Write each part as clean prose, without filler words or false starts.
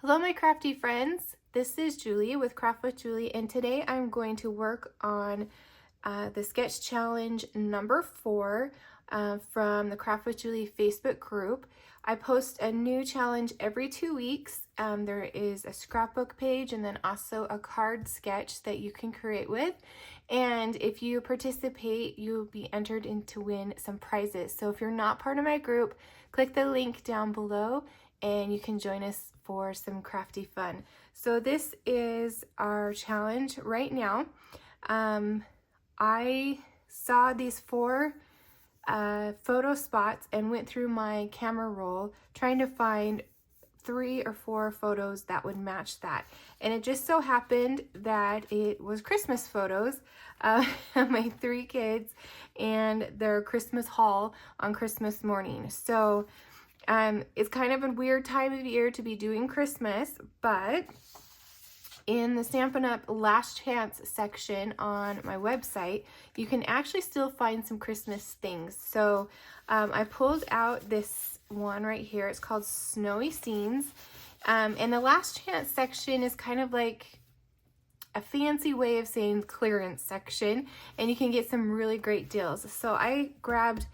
Hello my crafty friends, this is Julie with Craft with Julie, and today I'm going to work on the sketch challenge number 4 from the Craft with Julie Facebook group. I post a new challenge every 2 weeks. There is a scrapbook page and then also a card sketch that you can create with, and if you participate you'll be entered in to win some prizes. So if you're not part of my group, click the link down below and you can join us for some crafty fun. So this is our challenge right now. I saw these 4 photo spots and went through my camera roll trying to find 3 or 4 photos that would match that, and it just so happened that it was Christmas photos of my 3 kids and their Christmas haul on Christmas morning. So it's kind of a weird time of year to be doing Christmas, but in the Stampin' Up! Last Chance section on my website, you can actually still find some Christmas things. So I pulled out this one right here. It's called Snowy Scenes. And the Last Chance section is kind of like a fancy way of saying clearance section, and you can get some really great deals. So I grabbed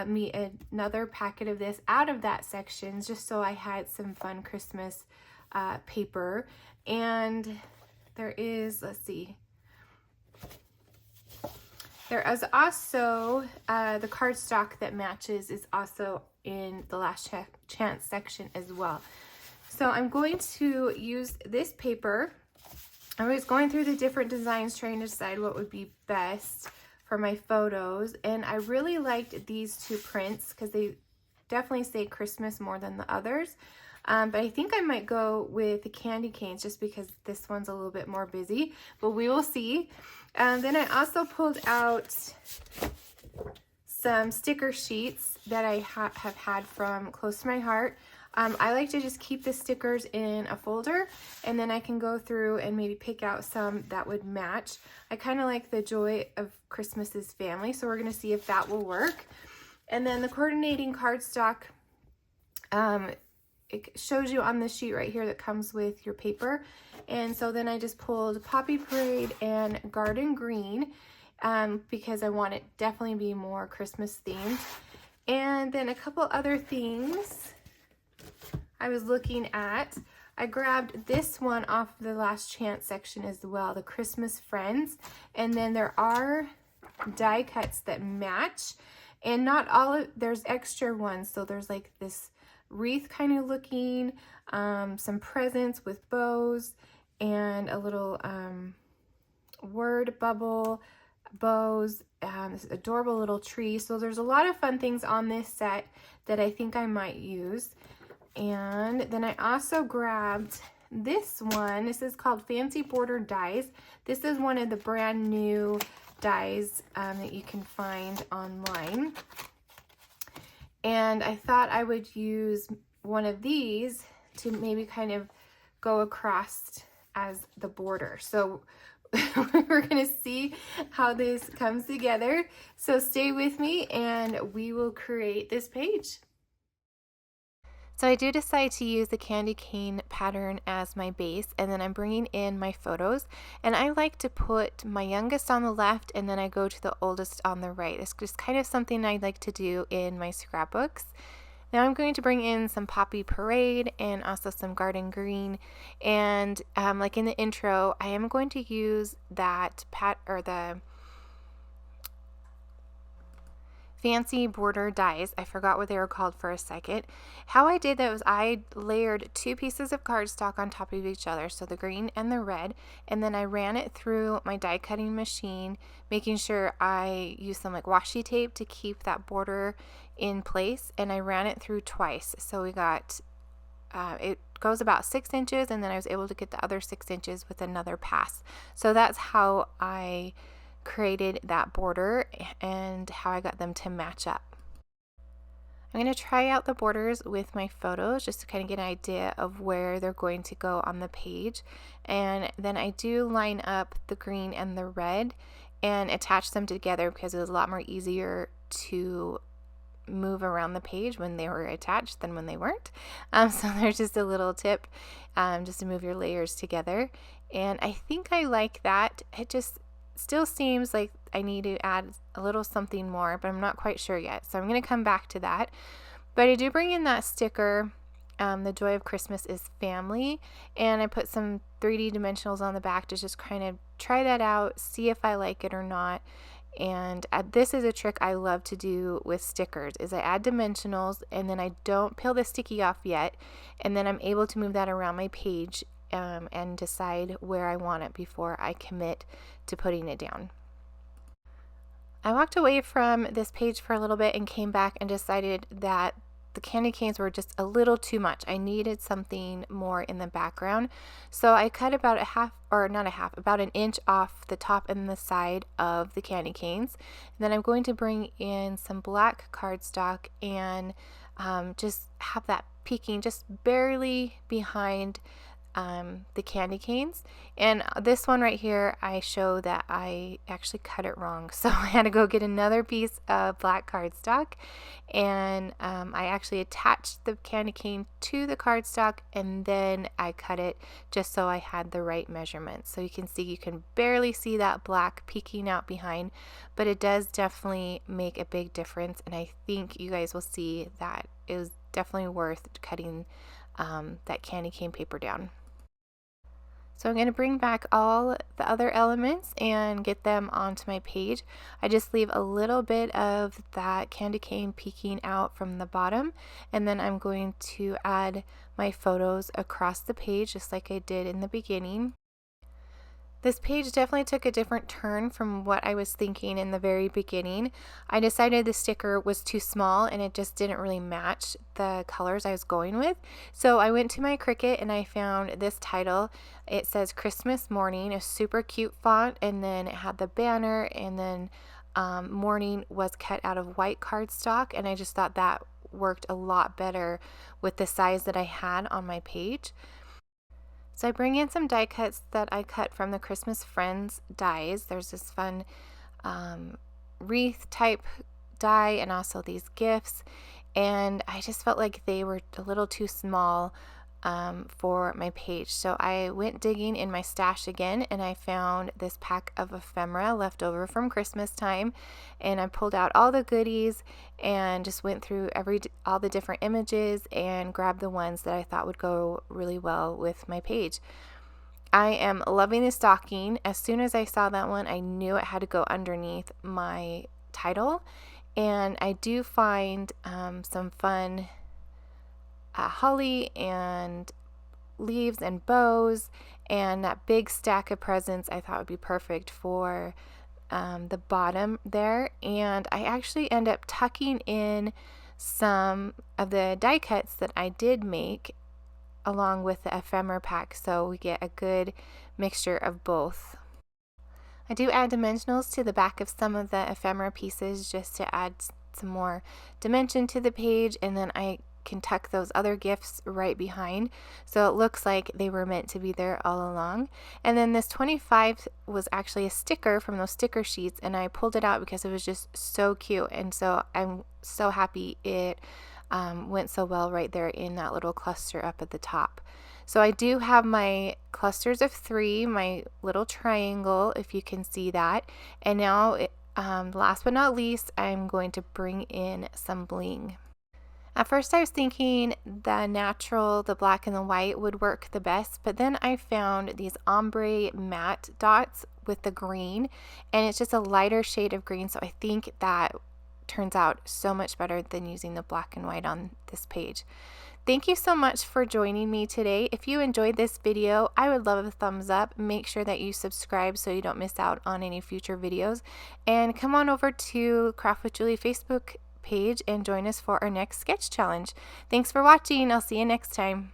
me another packet of this out of that section just so I had some fun Christmas paper. And there is, let's see, there is also the cardstock that matches is also in the Last Chance section as well. So I'm going to use this paper. I was going through the different designs trying to decide what would be best for my photos, and I really liked these 2 prints because they definitely say Christmas more than the others. But I think I might go with the candy canes just because this one's a little bit more busy, but we will see. Then I also pulled out some sticker sheets that I have had from Close to My Heart. I like to just keep the stickers in a folder, and then I can go through and maybe pick out some that would match. I kind of like the Joy of Christmas's Family, so we're going to see if that will work. And then the coordinating cardstock, it shows you on the sheet right here that comes with your paper. And so then I just pulled Poppy Parade and Garden Green because I want it definitely be more Christmas themed. And then a couple other things I was looking at. I grabbed this one off the Last Chance section as well, the Christmas Friends. And then there are die cuts that match, and not all of, there's extra ones. So there's like this wreath kind of looking, some presents with bows, and a little word bubble, bows, this adorable little tree. So there's a lot of fun things on this set that I think I might use. And then I also grabbed this one. This is called Fancy Border Dies. This is one of the brand new dies that you can find online. And I thought I would use one of these to maybe kind of go across as the border. So we're going to see how this comes together. So stay with me and we will create this page. So I do decide to use the candy cane pattern as my base, and then I'm bringing in my photos, and I like to put my youngest on the left and then I go to the oldest on the right. It's just kind of something I like to do in my scrapbooks. Now I'm going to bring in some Poppy Parade and also some Garden Green, and like in the intro, I am going to use that the Fancy Border Dies. I forgot what they were called for a second. How I did that was I layered 2 pieces of cardstock on top of each other, so the green and the red, and then I ran it through my die cutting machine, making sure I used some like washi tape to keep that border in place, and I ran it through twice. So we got it goes about 6 inches, and then I was able to get the other 6 inches with another pass. So that's how I created that border and how I got them to match up. I'm going to try out the borders with my photos just to kind of get an idea of where they're going to go on the page, and then I do line up the green and the red and attach them together because it was a lot more easier to move around the page when they were attached than when they weren't. So there's just a little tip just to move your layers together. And I think I like that. It just still seems like I need to add a little something more, but I'm not quite sure yet. So I'm going to come back to that. But I do bring in that sticker, The Joy of Christmas is Family, and I put some 3D dimensionals on the back to just kind of try that out, see if I like it or not. And this is a trick I love to do with stickers, is I add dimensionals and then I don't peel the sticky off yet, and then I'm able to move that around my page and decide where I want it before I commit to putting it down. I walked away from this page for a little bit and came back and decided that the candy canes were just a little too much. I needed something more in the background. So I cut about about an inch off the top and the side of the candy canes. And then I'm going to bring in some black cardstock and just have that peeking just barely behind the candy canes. And this one right here, I show that I actually cut it wrong, so I had to go get another piece of black cardstock, and I actually attached the candy cane to the cardstock, and then I cut it just so I had the right measurement. So you can see, you can barely see that black peeking out behind, but it does definitely make a big difference, and I think you guys will see that it was definitely worth cutting that candy cane paper down. So I'm going to bring back all the other elements and get them onto my page. I just leave a little bit of that candy cane peeking out from the bottom, and then I'm going to add my photos across the page just like I did in the beginning. This page definitely took a different turn from what I was thinking in the very beginning. I decided the sticker was too small and it just didn't really match the colors I was going with. So I went to my Cricut and I found this title. It says Christmas Morning, a super cute font, and then it had the banner, and then morning was cut out of white cardstock, and I just thought that worked a lot better with the size that I had on my page. So I bring in some die cuts that I cut from the Christmas Friends dies. There's this fun wreath type die and also these gifts, and I just felt like they were a little too small for my page. So I went digging in my stash again, and I found this pack of ephemera left over from Christmas time, and I pulled out all the goodies and just went through all the different images and grabbed the ones that I thought would go really well with my page. I am loving the stocking. As soon as I saw that one, I knew it had to go underneath my title, and I do find some fun holly and leaves and bows, and that big stack of presents I thought would be perfect for the bottom there. And I actually end up tucking in some of the die cuts that I did make along with the ephemera pack, so we get a good mixture of both. I do add dimensionals to the back of some of the ephemera pieces just to add some more dimension to the page, and then I can tuck those other gifts right behind, so it looks like they were meant to be there all along. And then this 25 was actually a sticker from those sticker sheets, and I pulled it out because it was just so cute, and so I'm so happy it went so well right there in that little cluster up at the top. So I do have my clusters of 3, my little triangle, if you can see that, and now last but not least, I'm going to bring in some bling. At first I was thinking the natural, the black and the white would work the best, but then I found these ombre matte dots with the green, and it's just a lighter shade of green, so I think that turns out so much better than using the black and white on this page. Thank you so much for joining me today. If you enjoyed this video, I would love a thumbs up. Make sure that you subscribe so you don't miss out on any future videos, and come on over to Craft with Julie Facebook page and join us for our next sketch challenge. Thanks for watching. I'll see you next time.